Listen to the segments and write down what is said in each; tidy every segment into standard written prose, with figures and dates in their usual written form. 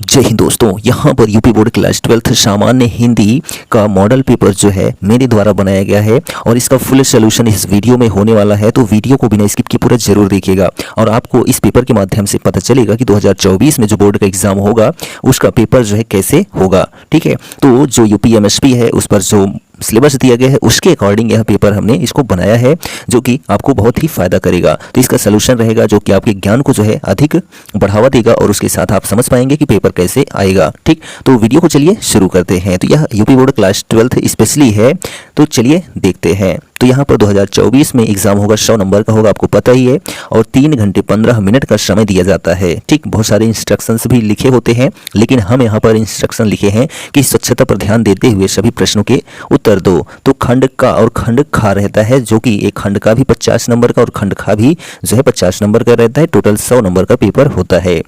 जय हिंद दोस्तों, यहाँ पर यूपी बोर्ड क्लास 12th सामान्य हिंदी का मॉडल पेपर जो है मेरे द्वारा बनाया गया है और इसका फुल सोल्यूशन इस वीडियो में होने वाला है। तो वीडियो को बिना स्किप किए पूरा जरूर देखिएगा और आपको इस पेपर के माध्यम से पता चलेगा कि 2024 में जो बोर्ड का एग्जाम होगा उसका पेपर जो है कैसे होगा। ठीक है, तो जो यूपीएमएसपी है उस पर जो सिलेबस दिया गया है उसके अकॉर्डिंग यह पेपर हमने इसको बनाया है, जो कि आपको बहुत ही फायदा करेगा। तो इसका सलूशन रहेगा जो कि आपके ज्ञान को जो है अधिक बढ़ावा देगा और उसके साथ आप समझ पाएंगे कि पेपर कैसे आएगा। ठीक, तो वीडियो को चलिए शुरू करते हैं। तो यह UP board class 12th specially है, तो चलिए देखते हैं। तो यहाँ पर 2024 में एग्जाम होगा, 100 नंबर का होगा, आपको पता ही है, और 3 घंटे 15 मिनट का समय दिया जाता है। ठीक, बहुत सारे इंस्ट्रक्शंस भी लिखे होते हैं, लेकिन हम यहाँ पर इंस्ट्रक्शन लिखे हैं कि स्वच्छता पर ध्यान देते हुए सभी प्रश्नों के उत्तर दो। तो खंड का और खंड खा रहता है, जो कि एक खंड का भी 50 नंबर का और खंड खा भी जो है 50 नंबर का रहता है। टोटल 100 नंबर का पेपर होता है।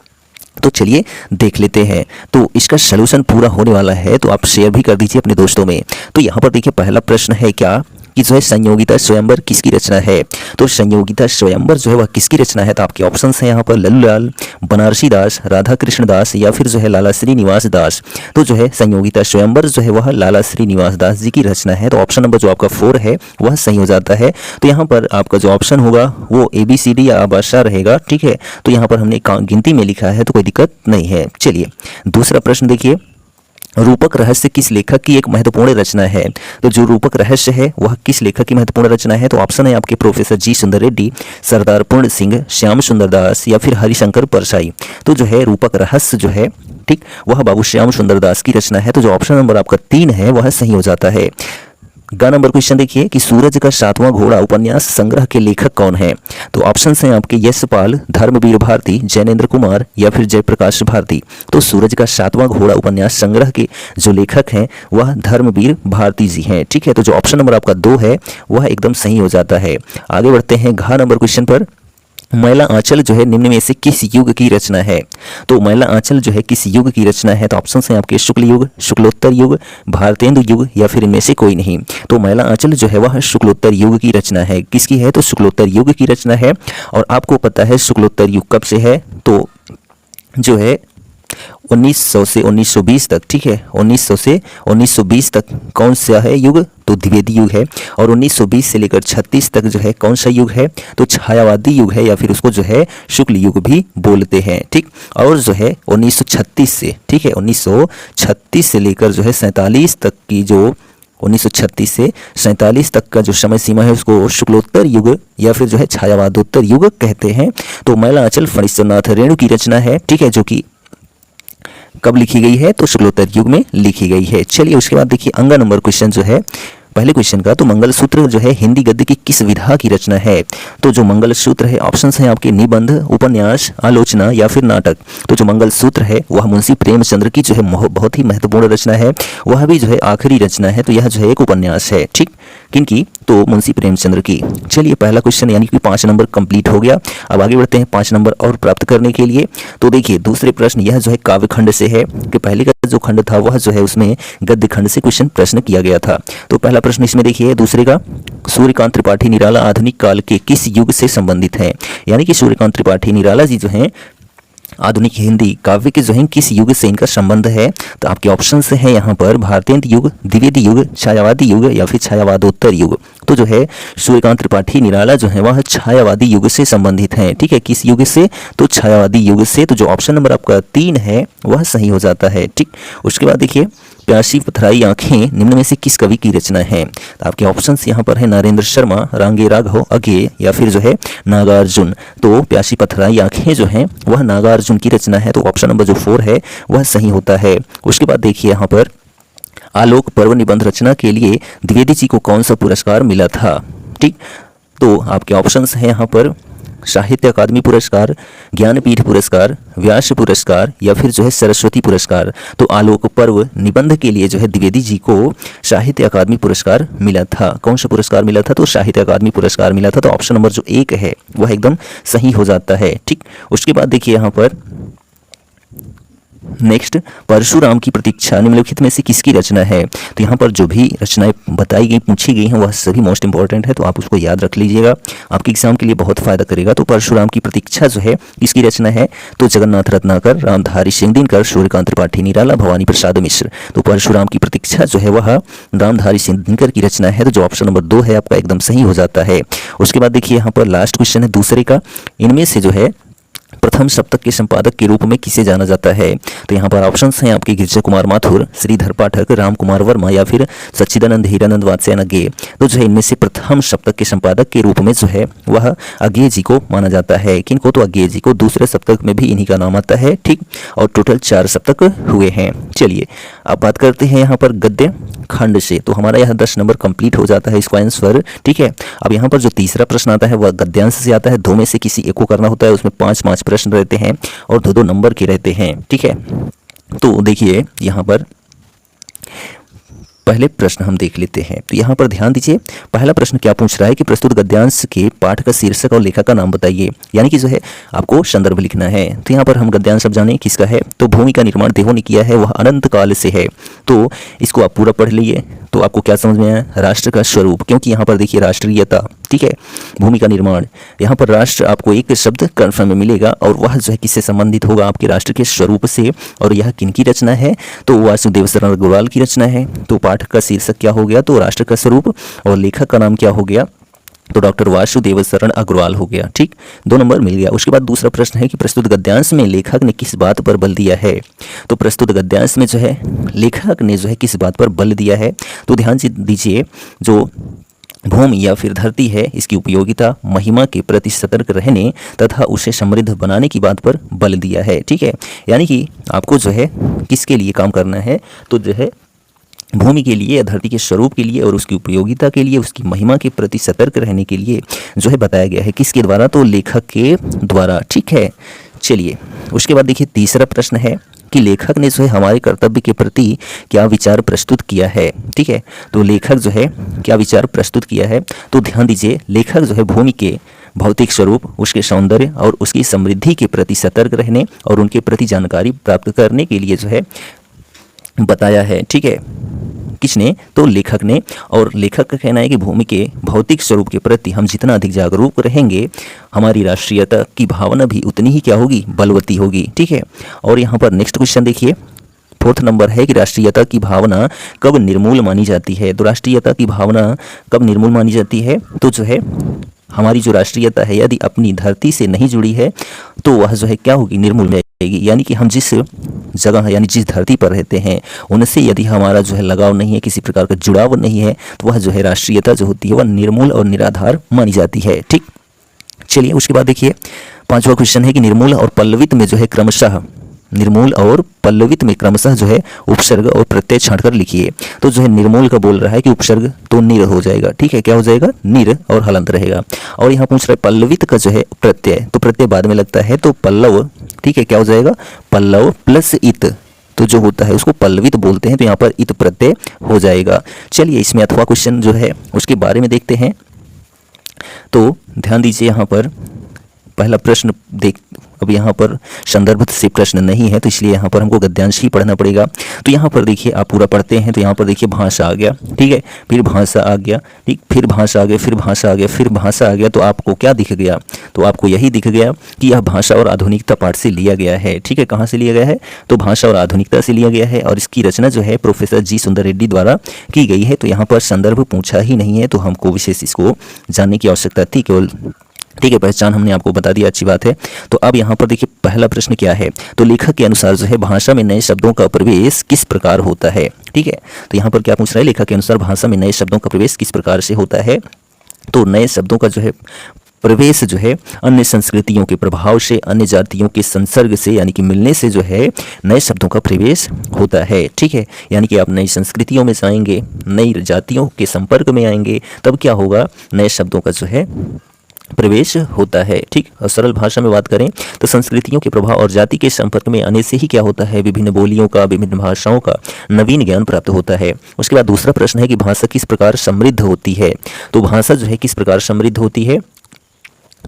तो चलिए देख लेते हैं। तो इसका सलूशन पूरा होने वाला है, तो आप शेयर भी कर दीजिए अपने दोस्तों में। तो यहाँ पर देखिए, पहला प्रश्न है क्या कि जो है संयोगिता स्वयंवर किसकी रचना है। तो संयोगिता स्वयंवर जो है वह किसकी रचना है। तो आपके ऑप्शंस हैं यहाँ पर लल्लूलाल, बनारसी दास, राधा कृष्ण दास या फिर जो है लाला श्रीनिवास दास। तो जो है संयोगिता स्वयंवर जो है वह लाला श्रीनिवास दास जी की रचना है। तो ऑप्शन नंबर जो आपका 4 है वह सही हो जाता है। तो यहाँ पर आपका जो ऑप्शन होगा वो ABCD या आबाशा रहेगा। ठीक है, तो यहाँ पर हमने गिनती में लिखा है तो कोई दिक्कत नहीं है। चलिए दूसरा प्रश्न देखिए, रूपक रहस्य किस लेखक की एक महत्वपूर्ण रचना है। तो जो रूपक रहस्य है वह किस लेखक की महत्वपूर्ण रचना है। तो ऑप्शन है आपके प्रोफेसर जी सुंदर रेड्डी, सरदार पूर्ण सिंह, श्याम सुंदर दास या फिर हरिशंकर परसाई। तो जो है रूपक रहस्य जो है, ठीक, वह बाबू श्याम सुंदर दास की रचना है। तो जो ऑप्शन नंबर आपका 3 है वह सही हो जाता है। ग नंबर क्वेश्चन देखिए कि सूरज का 7वां घोड़ा उपन्यास संग्रह के लेखक कौन है। तो ऑप्शन हैं आपके यशपाल, धर्मवीर भारती, जैनेन्द्र कुमार या फिर जयप्रकाश भारती। तो सूरज का 7वां घोड़ा उपन्यास संग्रह के जो लेखक हैं वह धर्मवीर भारती जी हैं। ठीक है, तो जो ऑप्शन नंबर आपका 2 है वह एकदम सही हो जाता है। आगे बढ़ते हैं घ नंबर क्वेश्चन पर। मैला आंचल जो है निम्न में से किस युग की रचना है। तो मैला आंचल जो है किस युग की रचना है। तो ऑप्शन हैं आपके शुक्ल युग, शुक्लोत्तर युग, भारतेंदु युग या फिर इनमें से कोई नहीं। तो मैला आंचल जो है वह शुक्लोत्तर युग की रचना है। किसकी है। तो शुक्लोत्तर युग की रचना है। और आपको पता है शुक्लोत्तर युग कब से है। तो जो है 1900 से 1920 तक। ठीक है, 1900 से 1920 तक कौन सा है युग। तो द्विवेदी युग है। और 1920 से लेकर 36 तक जो है कौन सा युग है। तो छायावादी युग है या फिर उसको जो है शुक्ल युग भी बोलते हैं। ठीक, और जो है 1936 से, ठीक है, 1936 से लेकर जो है 47 तक की जो 1936 से 47 तक का जो समय सीमा है उसको शुक्लोत्तर युग या फिर जो है छायावादोत्तर युग कहते हैं। तो मैला आंचल फणीश्वरनाथ रेणु की रचना है। ठीक है, जो कि कब लिखी गई है। तो शुक्लोत्तर युग में लिखी गई है। चलिए उसके बाद देखिए अंगा नंबर क्वेश्चन जो है पहले क्वेश्चन का। तो मंगलसूत्र जो है हिंदी गद्य की किस विधा की रचना है। तो जो मंगलसूत्र है ऑप्शंस हैं आपके निबंध, उपन्यास, आलोचना या फिर नाटक। तो जो मंगलसूत्र है वह मुंशी प्रेमचंद्र की जो है बहुत ही महत्वपूर्ण रचना है। वह भी जो है आखिरी रचना है। तो यह जो है एक उपन्यास है। ठीक, किनकी। तो मुंशी प्रेमचंद्र की। चलिए पहला क्वेश्चन यानी कि 5 नंबर कंप्लीट हो गया। अब आगे बढ़ते हैं 5 नंबर और प्राप्त करने के लिए। तो देखिए दूसरे प्रश्न यह जो है काव्य खंड से है कि पहले का जो खंड था वह जो है उसमें गद्य खंड से क्वेश्चन प्रश्न किया गया था। तो पहला प्रश्न इसमें देखिए दूसरे का, सूर्यकांत त्रिपाठी निराला आधुनिक काल के किस युग से संबंधित है। यानी कि सूर्यकांत त्रिपाठी निराला जी जो हैं आधुनिक हिंदी काव्य के जो है किस युग से इनका संबंध है। तो आपके ऑप्शंस हैं यहाँ पर भारतेंद्र युग, द्विवेदी युग, छायावादी युग या फिर छायावादोत्तर युग। तो जो है सूर्यकांत त्रिपाठी निराला जो है वह छायावादी युग से संबंधित हैं। ठीक है, किस युग से। तो छायावादी युग से। तो जो ऑप्शन नंबर आपका 3 है वह सही हो जाता है। ठीक, उसके बाद देखिए प्यासी पथराई आंखें निम्न में से किस कवि की रचना है। तो आपके ऑप्शंस यहाँ पर है नरेंद्र शर्मा, रांगे राघव, अज्ञेय या फिर जो है नागार्जुन। तो प्यासी पथराई आंखें जो है वह नागार्जुन की रचना है। तो ऑप्शन नंबर जो 4 है वह सही होता है। उसके बाद देखिए यहाँ पर आलोक पर्व निबंध रचना के लिए द्विवेदी जी को कौन सा पुरस्कार मिला था। ठीक, तो आपके ऑप्शंस हैं यहाँ पर साहित्य अकादमी पुरस्कार, ज्ञानपीठ पुरस्कार, व्यास पुरस्कार या फिर जो है सरस्वती पुरस्कार। तो आलोक पर्व निबंध के लिए जो है द्विवेदी जी को साहित्य अकादमी पुरस्कार मिला था। कौन सा पुरस्कार मिला था। तो साहित्य अकादमी पुरस्कार मिला था। तो ऑप्शन नंबर जो 1 है वह एकदम सही हो जाता है। ठीक, उसके बाद देखिए यहाँ पर नेक्स्ट, परशुराम की प्रतीक्षा निम्नलिखित में से किसकी रचना है? तो यहाँ पर जो भी रचनाएं बताई गई, पूछी गई हैं, वह सभी मोस्ट इंपॉर्टेंट है, तो आप उसको याद रख लीजिएगा, आपके एग्जाम के लिए बहुत फायदा करेगा। तो परशुराम की प्रतीक्षा जो है किसकी रचना है? तो जगन्नाथ रत्नाकर, रामधारी सिंह दिनकर, सूर्यकांत त्रिपाठी निराला, भवानी प्रसाद मिश्र। तो परशुराम की प्रतीक्षा जो है वह रामधारी सिंह दिनकर की रचना है, तो जो ऑप्शन नंबर 2 है आपका एकदम सही हो जाता है। उसके बाद देखिए यहाँ पर लास्ट क्वेश्चन है दूसरे का, इनमें से जो है प्रथम सप्तक के संपादक के रूप में किसे जाना जाता है? तो यहाँ पर ऑप्शंस हैं आपके गिरिजा कुमार माथुर, श्रीधर पाठक, राम कुमार वर्मा या फिर सच्चिदानंद हीरानंद वात्स्यायन अज्ञेय। तो जो है इनमें से प्रथम सप्तक के संपादक के रूप में जो है वह अज्ञेय जी को माना जाता है। किनको? तो अज्ञेय जी को। दूसरे सप्तक में भी इन्हीं का नाम आता है, ठीक। और टोटल 4 सप्तक हुए हैं। चलिए अब बात करते हैं यहाँ पर गद्य खंड से, तो हमारा यह 10 नंबर कंप्लीट हो जाता है इसका आंसर, ठीक है। अब यहाँ पर जो तीसरा प्रश्न आता है वह गद्यांश से आता है, 2 में से किसी एक को करना होता है, उसमें 5-5 प्रश्न रहते हैं और 2-2 नंबर के रहते हैं, ठीक है। तो देखिए यहाँ पर पहले प्रश्न हम देख लेते हैं। तो यहाँ पर ध्यान दीजिए, पहला प्रश्न क्या पूछ रहा है कि प्रस्तुत गद्यांश के पाठ का शीर्षक और लेखक का नाम बताइए, यानी कि जो है आपको संदर्भ लिखना है। तो यहाँ पर हम गद्यांश अब जाने किसका है, तो भूमि का निर्माण देवों ने किया है, वह अनंत काल से है। तो इसको आप पूरा पढ़ लीजिए, तो आपको क्या समझ में आया? राष्ट्र का स्वरूप, क्योंकि यहाँ पर देखिए राष्ट्रीयता, ठीक है, भूमि का निर्माण, यहाँ पर राष्ट्र आपको एक शब्द कन्फर्म में मिलेगा और वह जो है किससे संबंधित होगा? आपके राष्ट्र के स्वरूप से। और यह किनकी रचना है? तो वासुदेव शरण अग्रवाल की रचना है। तो पाठ का शीर्षक क्या हो गया? तो राष्ट्र का स्वरूप। और लेखक का नाम क्या हो गया? तो डॉक्टर वासुदेव शरण अग्रवाल हो गया, ठीक, 2 नंबर मिल गया। उसके बाद दूसरा प्रश्न है कि प्रस्तुत गद्यांश में लेखक ने किस बात पर बल दिया है? तो प्रस्तुत गद्यांश में जो है लेखक ने जो है किस बात पर बल दिया है? तो ध्यान से दीजिए, जो भूमि या फिर धरती है, इसकी उपयोगिता, महिमा के प्रति सतर्क रहने तथा उसे समृद्ध बनाने की बात पर बल दिया है, ठीक है। यानी कि आपको जो है किसके लिए काम करना है? तो जो है भूमि के लिए, धरती के स्वरूप के लिए और उसकी उपयोगिता के लिए, उसकी महिमा के प्रति सतर्क रहने के लिए जो है बताया गया है। किसके द्वारा? तो लेखक के द्वारा, ठीक है। चलिए उसके बाद देखिए तीसरा प्रश्न है कि लेखक ने जो है हमारे कर्तव्य के प्रति क्या विचार प्रस्तुत किया है, ठीक है। तो लेखक जो है क्या विचार प्रस्तुत किया है? तो ध्यान दीजिए, लेखक जो है भूमि के भौतिक स्वरूप, उसके सौंदर्य और उसकी समृद्धि के प्रति सतर्क रहने और उनके प्रति जानकारी प्राप्त करने के लिए जो है बताया है, ठीक है। किसने? तो लेखक ने। और लेखक का कहना है कि भूमि के भौतिक स्वरूप के प्रति हम जितना अधिक जागरूक रहेंगे, हमारी राष्ट्रीयता की भावना भी उतनी ही क्या होगी? बलवती होगी, ठीक है। और यहाँ पर नेक्स्ट क्वेश्चन देखिए, 4th नंबर है कि राष्ट्रीयता की भावना कब निर्मूल मानी जाती है? तो राष्ट्रीयता की भावना कब निर्मूल मानी जाती है? तो जो है हमारी जो राष्ट्रीयता है यदि अपनी धरती से नहीं जुड़ी है तो वह जो है क्या होगी? निर्मूल जाएगी। यानी कि हम जिस जगह यानी जिस धरती पर रहते हैं उनसे यदि हमारा जो है लगाव नहीं है, किसी प्रकार का जुड़ाव नहीं है, तो वह जो है राष्ट्रीयता जो होती है वह निर्मूल और निराधार मानी जाती है, ठीक। चलिए उसके बाद देखिए 5वां क्वेश्चन है कि निर्मूल और पल्लवित में जो है क्रमशः, निर्मूल और पल्लवित में क्रमशः जो है उपसर्ग और प्रत्यय छांटकर लिखिए। तो जो है निर्मूल का बोल रहा है कि उपसर्ग तो निर हो जाएगा, ठीक है। क्या हो जाएगा? निर और हलंत रहेगा। और यहाँ पूछ रहा है पल्लवित का जो है प्रत्यय, तो प्रत्यय बाद में लगता है, तो पल्लव, ठीक है। क्या हो जाएगा? पल्लव प्लस इत, तो जो होता है उसको पल्लवित बोलते हैं, तो यहाँ पर इत प्रत्यय हो जाएगा। चलिए इसमें अथवा क्वेश्चन जो है उसके बारे में देखते हैं। तो ध्यान दीजिए, यहाँ पर पहला प्रश्न देख, अब यहाँ पर संदर्भ से प्रश्न नहीं है तो इसलिए यहाँ पर हमको गद्यांश ही पढ़ना पड़ेगा। तो यहाँ पर देखिए आप पूरा पढ़ते हैं, तो यहाँ पर देखिए भाषा आ गया, ठीक है, फिर भाषा आ गया, ठीक, फिर भाषा आ गया, फिर भाषा आ गया, फिर भाषा आ गया। तो आपको क्या दिख गया? तो आपको यही दिख गया कि यह भाषा और आधुनिकता पाठ से लिया गया है, ठीक है। कहाँ से लिया गया है? तो भाषा और आधुनिकता से लिया गया है और इसकी रचना जो है प्रोफेसर जी सुंदर रेड्डी द्वारा की गई है। तो यहाँ पर संदर्भ पूछा ही नहीं है, तो हमको विशेष इसको जानने की आवश्यकता थी केवल, ठीक है। पहचान हमने आपको बता दिया, अच्छी बात है। तो अब यहाँ पर देखिए पहला प्रश्न क्या है? तो लेखक के अनुसार जो है भाषा में नए शब्दों का प्रवेश किस प्रकार होता है, ठीक है। तो यहाँ पर क्या पूछ रहा है? लेखक के अनुसार भाषा में नए शब्दों का प्रवेश किस प्रकार से होता है? तो नए शब्दों का जो है प्रवेश जो है अन्य संस्कृतियों के प्रभाव से, अन्य जातियों के संसर्ग से यानी कि मिलने से जो है नए शब्दों का प्रवेश होता है, ठीक है। यानी कि आप नई संस्कृतियों में जाएंगे, नई जातियों के संपर्क में आएंगे, तब क्या होगा? नए शब्दों का जो है प्रवेश होता है, ठीक। और सरल भाषा में बात करें तो संस्कृतियों के प्रभाव और जाति के संपर्क में आने से ही क्या होता है? विभिन्न बोलियों का, विभिन्न भाषाओं का नवीन ज्ञान प्राप्त होता है। उसके बाद दूसरा प्रश्न है कि भाषा किस प्रकार समृद्ध होती है? तो भाषा जो है किस प्रकार समृद्ध होती है?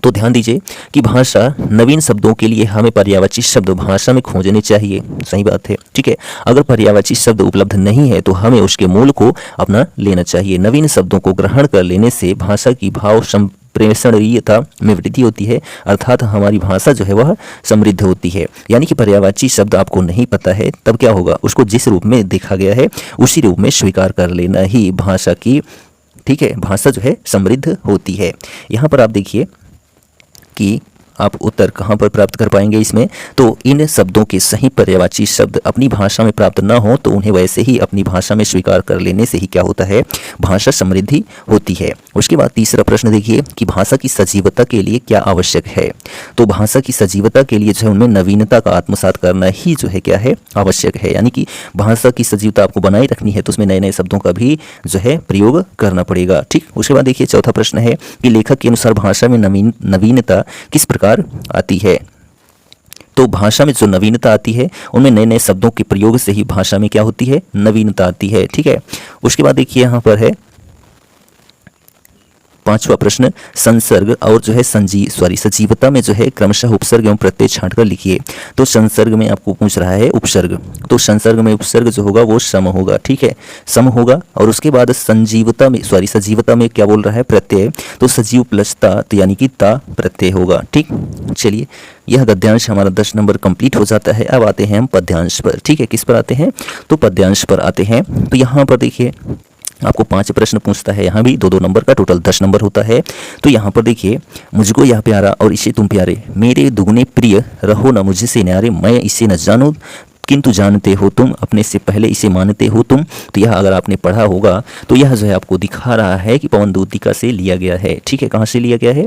तो ध्यान दीजिए कि भाषा नवीन शब्दों के लिए हमें पर्यायवाची शब्द भाषा में खोजने चाहिए। सही बात है, ठीक है। अगर पर्यायवाची शब्द उपलब्ध नहीं है तो हमें उसके मूल को अपना लेना चाहिए। नवीन शब्दों को ग्रहण कर लेने से भाषा की भाव संप्रेषणीयता में वृद्धि होती है, अर्थात हमारी भाषा जो है वह समृद्ध होती है। यानी कि पर्यायवाची शब्द आपको नहीं पता है तब क्या होगा, उसको जिस रूप में देखा गया है उसी रूप में स्वीकार कर लेना ही भाषा की, ठीक है, भाषा जो है समृद्ध होती है। यहाँ पर आप देखिए कि आप उत्तर कहाँ पर प्राप्त कर पाएंगे इसमें, तो इन शब्दों के सही पर्यायवाची शब्द अपनी भाषा में प्राप्त ना हो तो उन्हें वैसे ही अपनी भाषा में स्वीकार कर लेने से ही क्या होता है, भाषा समृद्धि होती है। उसके बाद तीसरा प्रश्न देखिए कि भाषा की सजीवता के लिए क्या आवश्यक है। तो भाषा की सजीवता के लिए जो है उनमें नवीनता का आत्मसात करना ही जो है क्या है, आवश्यक है। यानी कि भाषा की सजीवता आपको बनाए रखनी है तो उसमें नए नए शब्दों का भी जो है प्रयोग करना पड़ेगा, ठीक। उसके बाद देखिए चौथा प्रश्न है कि लेखक के अनुसार भाषा में नवीनता किस प्रकार आती है। तो भाषा में जो नवीनता आती है उनमें नए नए शब्दों के प्रयोग से ही भाषा में क्या होती है, नवीनता आती है, ठीक है। उसके बाद देखिए यहाँ पर है पांचवा प्रश्न, संसर्ग और जो है सजीवता में जो है क्रमशः उपसर्ग एवं प्रत्यय छांटकर लिखिए। तो संसर्ग में आपको पूछ रहा है उपसर्ग, तो संसर्ग में उपसर्ग जो होगा वो सम होगा, ठीक है, सम होगा। और उसके बाद सजीवता में क्या बोल रहा है, प्रत्यय, तो सजीव प्लस ता, तो यानी कि ता प्रत्यय होगा, ठीक। चलिए यह गद्यांश हमारा 10 नंबर कंप्लीट हो जाता है। अब आते हैं हम पद्यांश पर, ठीक है। किस पर आते हैं, तो पद्यांश पर आते हैं। तो यहाँ पर देखिए आपको 5 प्रश्न पूछता है, यहाँ भी 2-2 नंबर का, टोटल 10 नंबर होता है। तो यहाँ पर देखिए, मुझको यह प्यारा और इसे तुम प्यारे, मेरे दुगने प्रिय, रहो न मुझसे न्यारे, मैं इसे न जानूं किंतु जानते हो तुम, अपने से पहले इसे मानते हो तुम। तो यह अगर आपने पढ़ा होगा तो यह जो है आपको दिखा रहा है कि पवन दूतिका से लिया गया है, ठीक है। कहाँ से लिया गया है,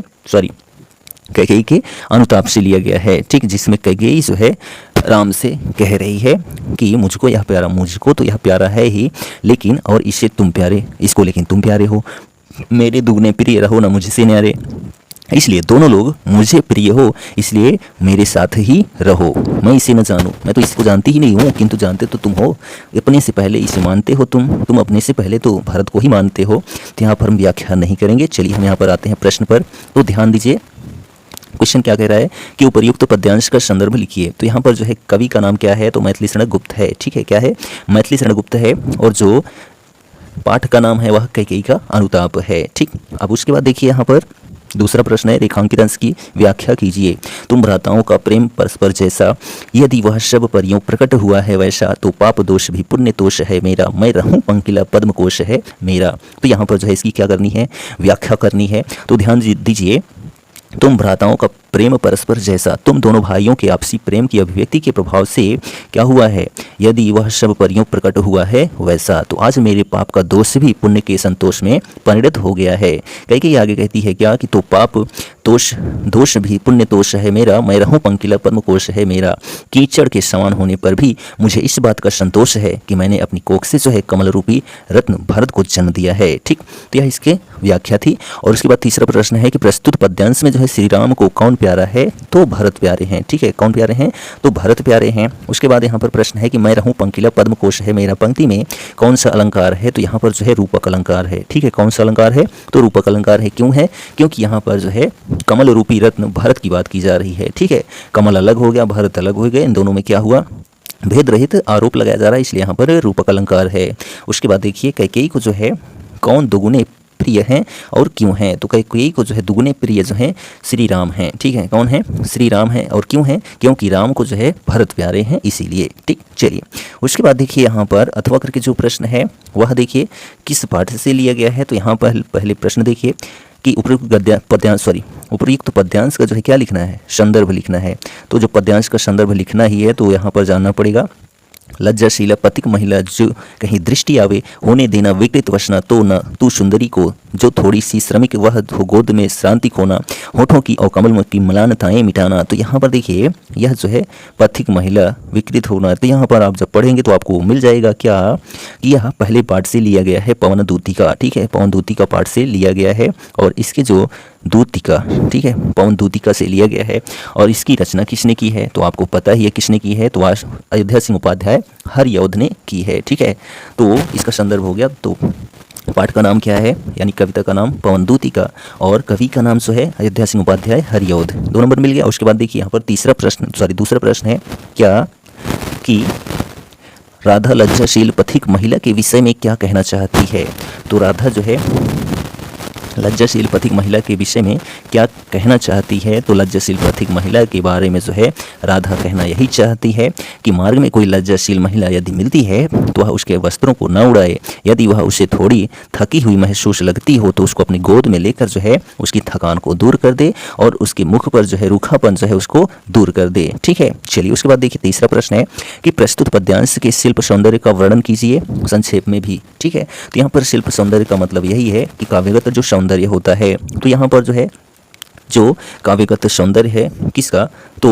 कैकेयी के अनुताप से लिया गया है, ठीक, जिसमें कैकेयी जो है राम से कह रही है कि मुझको यह प्यारा, मुझको तो यह प्यारा है ही, लेकिन और इसे तुम प्यारे, इसको लेकिन तुम प्यारे हो, मेरे दुगने प्रिय, रहो ना मुझसे न्यारे, इसलिए दोनों लोग मुझे प्रिय हो, इसलिए मेरे साथ ही रहो, मैं इसे न जानूं, मैं तो इसको जानती ही नहीं हूँ, किंतु जानते तो तुम हो, अपने से पहले इसे मानते हो तुम अपने से पहले तो भरत को ही मानते हो। तो यहाँ पर हम व्याख्या नहीं करेंगे। चलिए हम यहाँ पर आते हैं प्रश्न पर। तो ध्यान दीजिए, क्वेश्चन क्या कह रहा है कि उपर्युक्त पद्यांश का संदर्भ लिखिए। तो यहाँ पर जो है कवि का नाम क्या है, तो मैथिली शरण गुप्त है, ठीक है। क्या है, मैथिली शरण गुप्त है। और जो पाठ का नाम है वह कैकेयी का अनुताप है, ठीक। अब उसके बाद देखिए यहाँ पर दूसरा प्रश्न है, रेखांकित अंश की व्याख्या कीजिए। तुम भ्राताओं का प्रेम परस्पर जैसा, यदि वह सब परियों प्रकट हुआ है वैसा, तो पाप दोष भी पुण्य दोष है मेरा, मैं रहूं पंकिला पद्म कोश है मेरा। तो यहाँ पर जो है इसकी क्या करनी है, व्याख्या करनी है। तो ध्यान दीजिए, तुम भ्राताओं का प्रेम परस्पर जैसा, तुम दोनों भाइयों के आपसी प्रेम की अभिव्यक्ति के प्रभाव से क्या हुआ है, यदि वह सब परियों प्रकट हुआ है वैसा, तो आज मेरे पाप का दोष भी पुण्य के संतोष में परिणत हो गया है। कैकेयी आगे कहती है क्या कि तो पाप दोष भी पुण्य दोष है मेरा, मैं रहूं पंकिला पद्म कोश है मेरा। कीचड़ के समान होने पर भी मुझे इस बात का संतोष है कि मैंने अपनी कोख से जो है कमल रूपी रत्न भरत को जन्म दिया है, ठीक। तो यह इसके व्याख्या थी। और उसके बाद तीसरा प्रश्न है कि प्रस्तुत पद्यांश में जो है श्री राम को कौन प्यारा है, तो भरत प्यारे हैं, ठीक है। कौन प्यारे हैं, तो भरत प्यारे हैं। उसके बाद यहाँ पर प्रश्न है कि मैं रहूं पंकिला पद्म कोश है मेरा, पंक्ति में कौन सा अलंकार है, तो यहाँ पर जो है रूपक अलंकार है, ठीक है। कौन सा अलंकार है, तो रूपक अलंकार है। क्यों है, क्योंकि यहाँ पर जो है कमल रूपी रत्न भरत की बात की जा रही है, ठीक है। कमल अलग हो गया, भरत अलग हो गए, इन दोनों में क्या हुआ, भेद रहित आरोप लगाया जा रहा है, इसलिए यहाँ पर रूपक अलंकार है। उसके बाद देखिए कैकेयी को जो है कौन दुगुने प्रिय हैं और क्यों हैं, तो कैकेयी को जो है दुगुने प्रिय जो हैं श्री राम हैं, ठीक है। कौन है, श्री राम है। और क्यों है, क्योंकि राम को जो है भरत प्यारे हैं इसीलिए, ठीक। चलिए उसके बाद देखिए यहाँ पर अथवा करके जो प्रश्न है वह देखिए किस पाठ से लिया गया है। तो यहाँ पर पहले प्रश्न देखिए कि उपयुक्त पद्यांश का जो है क्या लिखना है, संदर्भ लिखना है। तो जो पद्यांश का संदर्भ लिखना ही है तो यहाँ पर जानना पड़ेगा, लज्जाशीला पथिक महिला जो कहीं दृष्टि आवे, होने देना विकृत वसना, तो न तू सुंदरी को जो थोड़ी सी श्रमिक वह हो, गोद में श्रांति खोना, होठों की और कमल की मलानताएं मिटाना। तो यहाँ पर देखिए यह जो है पथिक महिला विकृत होना, तो यहाँ पर आप जब पढ़ेंगे तो आपको मिल जाएगा क्या कि यह पहले पाठ से लिया गया है, पवन दूतिका, ठीक है। पवन दूतिका पाठ से लिया गया है और इसके जो दूतिका, ठीक है, पवन दूतिका से लिया गया है। और इसकी रचना किसने की है, तो आपको पता ही है किसने की है, तो अयोध्या सिंह उपाध्याय हरिऔध ने की है, ठीक है। तो इसका संदर्भ हो गया। तो पाठ का नाम क्या है, यानी कविता का नाम पवनदूतिका, और कवि का नाम जो है अयोध्या सिंह उपाध्याय हरिऔध। 2 नंबर मिल गया। उसके बाद देखिए यहाँ पर दूसरा प्रश्न है क्या कि राधा लज्जाशील पथिक महिला के विषय में क्या कहना चाहती है। तो राधा जो है लज्जाशील पथिक महिला के विषय में क्या कहना चाहती है। तो लज्जाशील पथिक महिला के बारे में जो है राधा कहना यही चाहती है कि मार्ग में कोई लज्जाशील महिला यदि मिलती है तो वह उसके वस्त्रों को न उड़ाए, यदि वह उसे थोड़ी थकी हुई महसूस लगती हो तो उसको अपनी गोद में लेकर जो है उसकी थकान को दूर कर दे और उसके मुख पर जो है रूखापन जो है उसको दूर कर दे। ठीक है, चलिए उसके बाद देखिए तीसरा प्रश्न है कि प्रस्तुत पद्यांश के शिल्प सौंदर्य का वर्णन कीजिए संक्षेप में भी। ठीक है, तो यहाँ पर शिल्प सौंदर्य का मतलब यही है कि काव्यगत जो सौंदर्य होता है। तो यहाँ पर जो है जो काव्यगत सौंदर्य है किसका, तो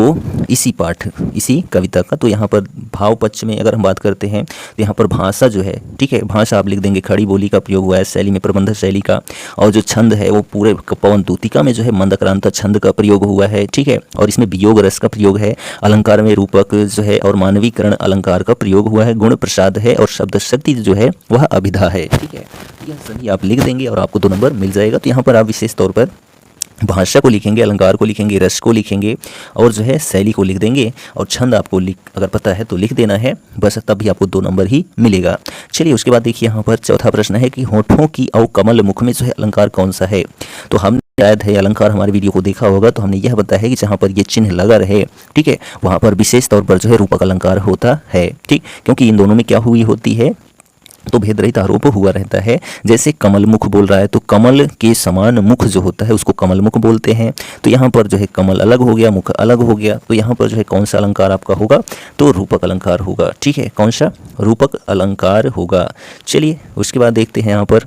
इसी कविता का। तो यहाँ पर भाव पक्ष में अगर हम बात करते हैं तो यहाँ पर भाषा जो है, ठीक है, भाषा आप लिख देंगे खड़ी बोली का प्रयोग हुआ है, शैली में प्रबंध शैली का, और जो छंद है वो पूरे पवनदूतिका में जो है मंदक्रांता छंद का प्रयोग हुआ है। ठीक है, और इसमें वियोग रस का प्रयोग है, अलंकार में रूपक जो है और मानवीकरण अलंकार का प्रयोग हुआ है, गुण प्रसाद है और शब्द शक्ति जो है वह अभिधा है। ठीक है, यह सभी आप लिख देंगे और आपको 2 नंबर मिल जाएगा। तो यहाँ पर आप विशेष तौर पर भाषा को लिखेंगे, अलंकार को लिखेंगे, रस को लिखेंगे और जो है शैली को लिख देंगे, और छंद आपको अगर पता है तो लिख देना है बस, तभी आपको 2 नंबर ही मिलेगा। चलिए उसके बाद देखिए यहाँ पर चौथा प्रश्न है कि होठों की और कमल मुख में जो है अलंकार कौन सा है। तो हमने शायद है अलंकार हमारे वीडियो को देखा होगा, तो हमने यह बताया है कि जहाँ पर ये चिन्ह लगा रहे, ठीक है, वहाँ पर विशेष तौर पर जो है रूपक अलंकार होता है। ठीक, क्योंकि इन दोनों में क्या हुई होती है तो भेद रहित आरोप हुआ रहता है। जैसे कमल मुख बोल रहा है तो कमल के समान मुख जो होता है उसको कमल मुख बोलते हैं। तो यहाँ पर जो है कमल अलग हो गया, मुख अलग हो गया, तो यहाँ पर जो है कौन सा अलंकार आपका होगा, तो रूपक अलंकार होगा। ठीक है, कौन सा, रूपक अलंकार होगा। चलिए उसके बाद देखते हैं यहाँ पर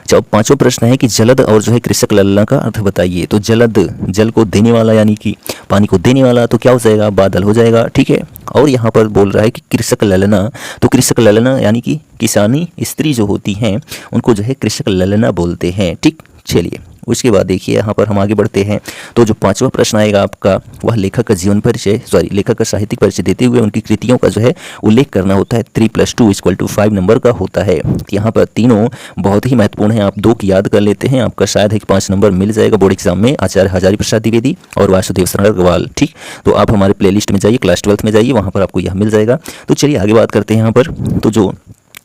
जब 5वां प्रश्न है कि जलद और जो है कृषक ललना का अर्थ बताइए। तो जलद जल को देने वाला यानी कि पानी को देने वाला, तो क्या हो जाएगा, बादल हो जाएगा। ठीक है, और यहाँ पर बोल रहा है कि कृषक ललना, तो कृषक ललना यानी कि किसानी स्त्री जो होती हैं उनको जो है कृषक ललना बोलते हैं। ठीक, चलिए उसके बाद देखिए यहाँ पर हम आगे बढ़ते हैं। तो जो 5वां प्रश्न आएगा आपका वह लेखक का जीवन परिचय लेखक का साहित्यिक परिचय देते हुए उनकी कृतियों का जो है उल्लेख करना होता है। 3 + 2 = 5 नंबर का होता है। यहाँ पर तीनों बहुत ही महत्वपूर्ण हैं, आप 2 की याद कर लेते हैं, आपका शायद है कि 5 नंबर मिल जाएगा बोर्ड एग्जाम में। आचार्य हजारी प्रसाद द्विवेदी और वासुदेव शरण अग्रवाल। ठीक, तो आप हमारे प्लेलिस्ट में जाइए, क्लास 12th में जाइए, वहाँ पर आपको यह मिल जाएगा। तो चलिए आगे बात करते हैं यहाँ पर। तो जो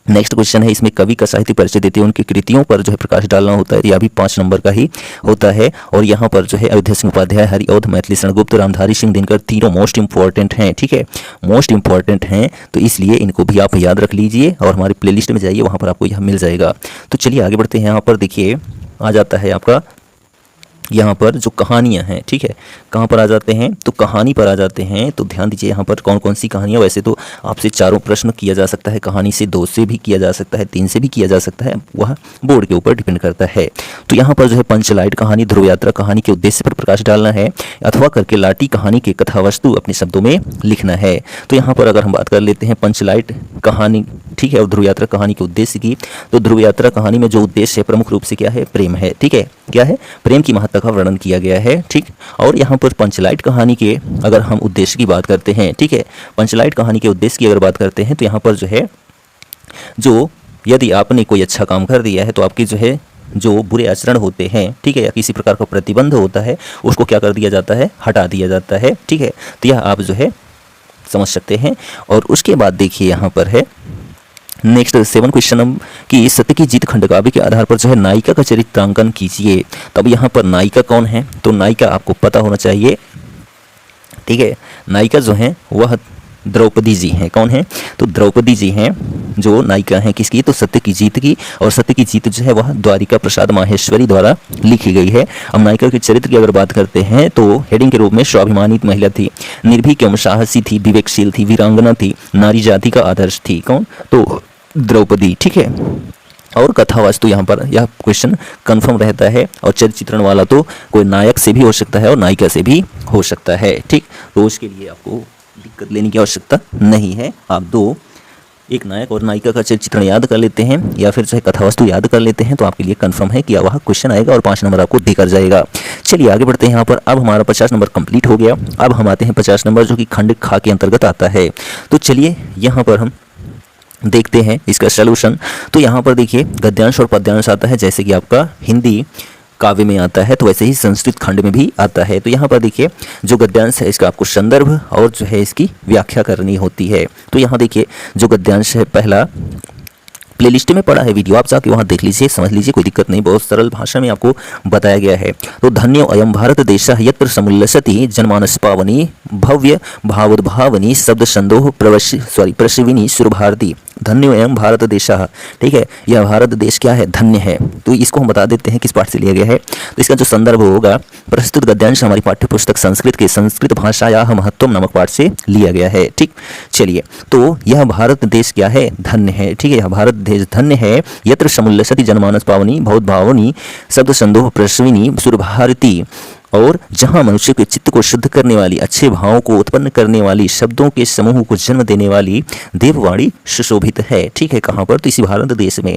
नेक्स्ट क्वेश्चन है इसमें कवि का साहित्य परिचय देते हैं उनकी कृतियों पर जो है प्रकाश डालना होता है। यह भी 5 नंबर का ही होता है। और यहाँ पर जो है अयोध्या सिंह उपाध्याय, हरिऔध, मैथिली शरण गुप्त, रामधारी सिंह दिनकर तीनों मोस्ट इंपॉर्टेंट हैं। ठीक है, मोस्ट इंपॉर्टेंट हैं, तो इसलिए इनको भी आप याद रख लीजिए और हमारी प्लेलिस्ट में जाइए, वहाँ पर आपको यह मिल जाएगा। तो चलिए आगे बढ़ते हैं। यहाँ पर देखिए आ जाता है आपका यहाँ पर जो कहानियाँ हैं। ठीक है, कहाँ पर आ जाते हैं, तो कहानी पर आ जाते हैं। तो ध्यान दीजिए यहाँ पर कौन कौन सी कहानियाँ। वैसे तो आपसे 4 प्रश्न किया जा सकता है, कहानी से 2 से भी किया जा सकता है, 3 से भी किया जा सकता है, वह बोर्ड के ऊपर डिपेंड करता है। तो यहाँ पर जो है पंचलाइट कहानी, ध्रुव यात्रा कहानी के उद्देश्य पर प्रकाश डालना है, अथवा करके लाटी कहानी के कथावस्तु अपने शब्दों में लिखना है। तो यहाँ पर अगर हम बात कर लेते हैं पंचलाइट कहानी, ठीक है, और ध्रुव यात्रा कहानी के उद्देश्य की, तो ध्रुव यात्रा कहानी में जो उद्देश्य है प्रमुख रूप से क्या है, प्रेम है। ठीक है, क्या है, प्रेम की महत्ता का वर्णन किया गया है। ठीक, और यहाँ पर पंचलाइट कहानी के अगर हम उद्देश्य की बात करते हैं, ठीक है, पंचलाइट कहानी के उद्देश्य की अगर बात करते हैं तो यहाँ पर जो है जो यदि आपने कोई अच्छा काम कर दिया है तो आपके जो है जो बुरे आचरण होते हैं, ठीक है, या किसी प्रकार का प्रतिबंध होता है उसको क्या कर दिया जाता है, हटा दिया जाता है। ठीक है, तो यह आप जो है समझ सकते हैं। और उसके बाद देखिए यहाँ पर है नेक्स्ट 7 क्वेश्चन कि सत्य की जीत खंडकाव्य के आधार पर जो है नायिका का चरित्रांकन कीजिए। तब यहाँ पर नायिका कौन है, तो नायिका आपको पता होना चाहिए। ठीक है, नायिका जो है वह द्रौपदी जी हैं। कौन है, तो द्रौपदी जी हैं जो नायिका हैं किसकी, तो सत्य की जीत की। और सत्य की जीत जो है वह द्वारिका प्रसाद माहेश्वरी द्वारा लिखी गई है। अब नायिका के चरित्र की अगर बात करते हैं तो हेडिंग के रूप में स्वाभिमानित महिला थी, निर्भीक एवं साहसी थी, विवेकशील थी, वीरांगना थी, नारी जाति का आदर्श थी। कौन, तो द्रौपदी। ठीक है, और कथा वस्तु यहाँ पर यह क्वेश्चन कंफर्म रहता है। और चरित्र चित्रण वाला तो कोई नायक से भी हो सकता है और नायिका से भी हो सकता है। ठीक, तो उसके लिए आपको दिक्कत लेने की आवश्यकता नहीं है। आप एक नायक और नायिका का चरित्र चित्रण याद कर लेते हैं या फिर चाहे कथावस्तु याद कर लेते हैं तो आपके लिए कंफर्म है कि वह क्वेश्चन आएगा और 5 नंबर आपको देकर जाएगा। चलिए आगे बढ़ते हैं। यहाँ पर अब हमारा 50 नंबर कंप्लीट हो गया। अब हम आते हैं 50 नंबर जो कि खंड खा के अंतर्गत आता है। तो चलिए यहाँ पर हम देखते हैं इसका सलूशन। तो यहाँ पर देखिए गद्यांश और पद्यांश आता है, जैसे कि आपका हिंदी काव्य में आता है तो वैसे ही संस्कृत खंड में भी आता है। तो यहाँ पर देखिए जो गद्यांश है इसका आपको संदर्भ और जो है इसकी व्याख्या करनी होती है। तो यहाँ देखिए जो गद्यांश है, पहला प्लेलिस्ट में पड़ा है वीडियो, आप जाके वहाँ देख लीजिए, समझ लीजिए, कोई दिक्कत नहीं, बहुत सरल भाषा में आपको बताया गया है। तो धन्यो अयम भारत देशः यत्र समुल्लसति जनमानस पावनी भव्य भावोद्भावनी शब्द संदोह प्रसविनी सुरभारती। धन्यो एवं भारत देशः, ठीक है, यह भारत देश क्या है, धन्य है। तो इसको हम बता देते हैं किस पाठ से लिया गया है। तो इसका जो संदर्भ होगा, प्रस्तुत गद्यांश हमारी पाठ्यपुस्तक संस्कृत के संस्कृत भाषाया महत्वम नामक पाठ से लिया गया है। ठीक, चलिए, तो यह भारत देश क्या है, धन्य है। ठीक है, यह भारत देश धन्य है। यत्र समुल्लसति जनमानस पावनी बहुत भावनी शब्द संदोह प्रसविनी सुरभारती, और जहाँ मनुष्य के चित्त को शुद्ध करने वाली, अच्छे भावों को उत्पन्न करने वाली, शब्दों के समूह को जन्म देने वाली देववाणी सुशोभित है। ठीक है, कहाँ पर, तो इसी भारत देश में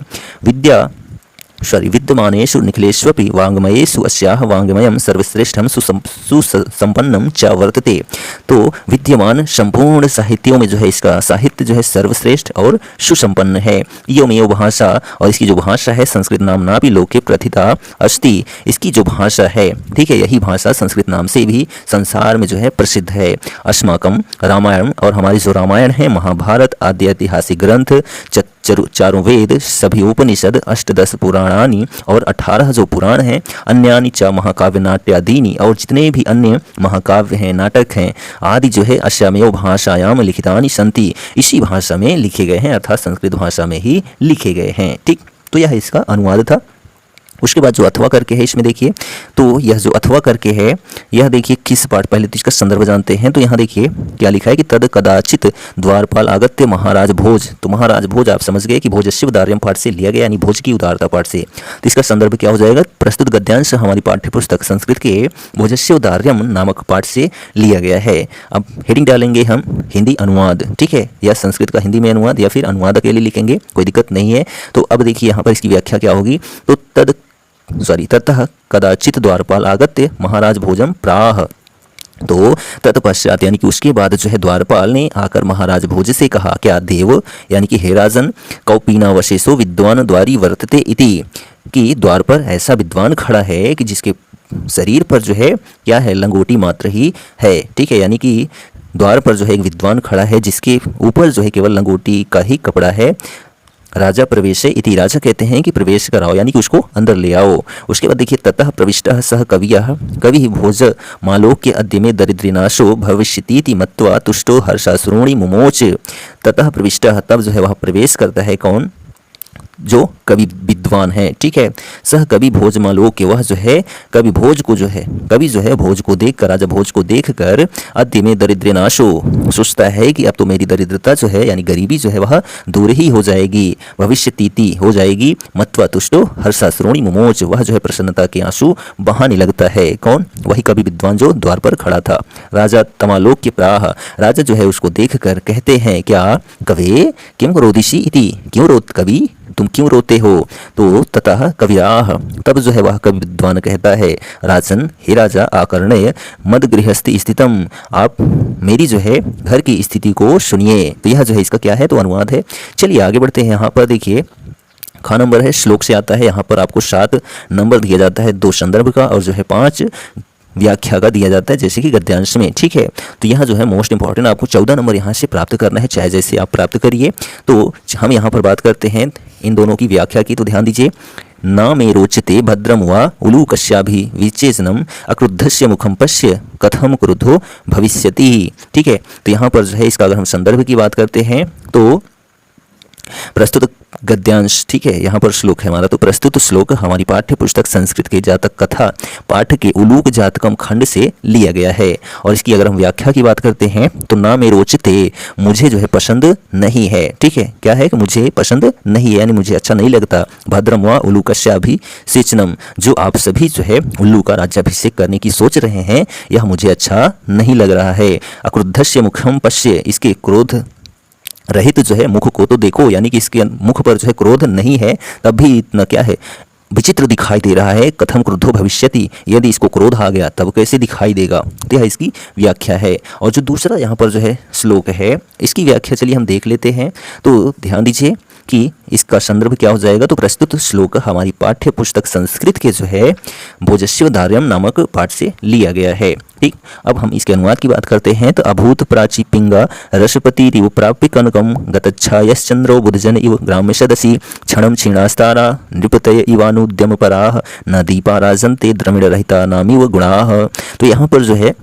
विद्यमानेषु निखिलेष्वपि वाङ्मयेषु अस्याः वाङ्मयं सर्वश्रेष्ठं सुसंपन्नं च वर्तते। तो विद्यमान संपूर्ण साहित्यों में जो है इसका साहित्य जो है सर्वश्रेष्ठ और सुसंपन्न है। इयमेव भाषा, और इसकी जो भाषा है संस्कृत नामना भी लोके प्रथिता अस्ति, इसकी जो भाषा है, ठीक है, यही भाषा संस्कृत नाम से भी संसार में जो है प्रसिद्ध है। अस्माकं रामायण, और हमारी जो रामायण है, महाभारत आदि ऐतिहासिक ग्रंथ, चारों वेद, सभी उपनिषद, अष्टदश पुराणानि और 18 जो पुराण हैं, अन्यानि च महाकाव्य नाट्यादीनि, और जितने भी अन्य महाकाव्य हैं, नाटक हैं आदि जो है अस्यामेव भाषायाम लिखितानि सन्ति, इसी भाषा में लिखे गए हैं, अर्थात संस्कृत भाषा में ही लिखे गए हैं। ठीक, तो यह इसका अनुवाद था। उसके बाद जो अथवा करके है इसमें देखिए, तो यह जो अथवा करके है यह देखिए किस पाठ, पहले तो इसका संदर्भ जानते हैं। तो यहाँ देखिए क्या लिखा है कि तद कदाचित द्वारपाल आगत्य महाराज भोज। तो महाराज भोज आप समझ गए कि भोजस्य उदार्यम पाठ से लिया गया, यानी भोज की उदारता पाठ से। तो इसका संदर्भ क्या हो जाएगा, प्रस्तुत गद्यांश हमारी पाठ्यपुस्तक संस्कृत के भोजस्य उदार्यम नामक पाठ से लिया गया है। अब हेडिंग डालेंगे हम हिंदी अनुवाद, ठीक है, या संस्कृत का हिंदी में अनुवाद, या फिर अनुवाद के लिए लिखेंगे, कोई दिक्कत नहीं है। तो अब देखिए यहाँ पर इसकी व्याख्या क्या होगी। तो ततः कदाचित द्वारपाल आगत्य महाराज भोजम प्राह। तो तत्पश्चात यानी कि उसके बाद जो है द्वारपाल ने आकर महाराज भोज से कहा, क्या देव, यानी कि हे राजन, कौपीनावशेषो विद्वान द्वारी वर्तते इति, कि द्वार पर ऐसा विद्वान खड़ा है कि जिसके शरीर पर जो है क्या है, लंगोटी मात्र ही है। ठीक है, यानी कि द्वार पर जो है एक विद्वान खड़ा है जिसके ऊपर जो है केवल लंगोटी का ही कपड़ा है। राजा प्रवेश इति, राजा कहते हैं कि प्रवेश कराओ, यानी कि उसको अंदर ले आओ। उसके बाद देखिए ततः प्रविष्टः सह कवियः कवि भोज मालोक्य अद्य में दरिद्रनाशो भविष्यतीति मत्वा तुष्टो हर्षाश्रुणि मुमोच। ततः प्रविष्टः, तब जो है वह प्रवेश करता है, कौन, जो कवि विद्वान है। ठीक है, सह कवि भोज मालोक्य, वह जो है कवि भोज को जो है, कवि जो है भोज को देखकर, राजा भोज को देखकर, अद्य में दरिद्र नाशो, सोचता है कि अब तो मेरी दरिद्रता जो है यानी गरीबी जो है वह दूर ही हो जाएगी, भविष्य तीति हो जाएगी, मत्वा तुष्टो हर्षाश्रुणि मुमोच, वह जो है प्रसन्नता के आंसू बहाने लगता है। कौन, वही कवि विद्वान जो द्वार पर खड़ा था। राजा तमालोक्य प्राह, राजा जो है उसको देखकर कहते हैं, क्या कवे किम रोदिषि इति, क्यों रोत कवि, तुम क्यों रोते हो। तो ततः कविराह, तब जो है वह कवि विद्वान कहता है, राजन, हे राजा, आकर्णय मद गृहस्थी स्थितम, आप मेरी जो है घर की स्थिति को सुनिए। तो यह जो है इसका क्या है, तो अनुवाद है। चलिए आगे बढ़ते हैं। यहाँ पर देखिए खा नंबर है, श्लोक से आता है। यहाँ पर आपको 7 नंबर दिया जाता है, 2 संदर्भ का और जो है 5 व्याख्या का दिया जाता है, जैसे कि गद्यांश में। ठीक है, तो यहाँ जो है मोस्ट इंपॉर्टेंट आपको 14 नंबर यहाँ से प्राप्त करना है, चाहे जैसे आप प्राप्त करिए। तो हम यहाँ पर बात करते हैं इन दोनों की व्याख्या की। तो ध्यान दीजिए, न मे रोचते भद्रम वा उलूकस्याभि विचेचनम अक्रुद्धस्य मुखम पश्य कथम क्रुद्धो भविष्यति। ठीक है, तो यहाँ पर जो है इसका अगर हम संदर्भ की बात करते हैं तो प्रस्तुत गद्यांश, ठीक है, यहाँ पर श्लोक है हमारा। तो प्रस्तुत श्लोक हमारी पाठ्य पुस्तक संस्कृत के जातक कथा पाठ के उलूक जातकम खंड से लिया गया है। और इसकी अगर हम व्याख्या की बात करते हैं तो ना में रोचते, मुझे जो है पसंद नहीं है। ठीक है, क्या है कि मुझे पसंद नहीं है, यानी मुझे अच्छा नहीं लगता। भद्रम व उलूकस्याभिषेचनम, जो आप सभी जो है उल्लू का राज्याभिषेक करने की सोच रहे हैं, यह मुझे अच्छा नहीं लग रहा है। अक्रुद्धस्य मुखम पश्य, इसके क्रोध रहित जो है मुख को तो देखो, यानी कि इसके मुख पर जो है क्रोध नहीं है, तब भी इतना क्या है, विचित्र दिखाई दे रहा है। कथम क्रुद्धो भविष्यति, यदि इसको क्रोध आ गया तब कैसे दिखाई देगा। तो यह इसकी व्याख्या है। और जो दूसरा यहाँ पर जो है श्लोक है, इसकी व्याख्या चलिए हम देख लेते हैं। तो ध्यान दीजिए कि इसका संदर्भ क्या हो जाएगा। तो प्रस्तुत श्लोक हमारी पाठ्य पुस्तक संस्कृत के जो है भोजस्वधार्यम नामक पाठ से लिया गया है। ठीक, अब हम इसके अनुवाद की बात करते हैं। तो अभूत प्राची पिंगा रसपति रिव प्राप्य कनकम गतच्छा यश्चंद्रो बुधजन इव ग्राम्य सदसी क्षणम क्षीणास्तारा नृपतय इवानुद्यम पराह न दीपा राजन्ते द्रमिड़ रहिता नामिव गुणाः। तो यहाँ पर जो है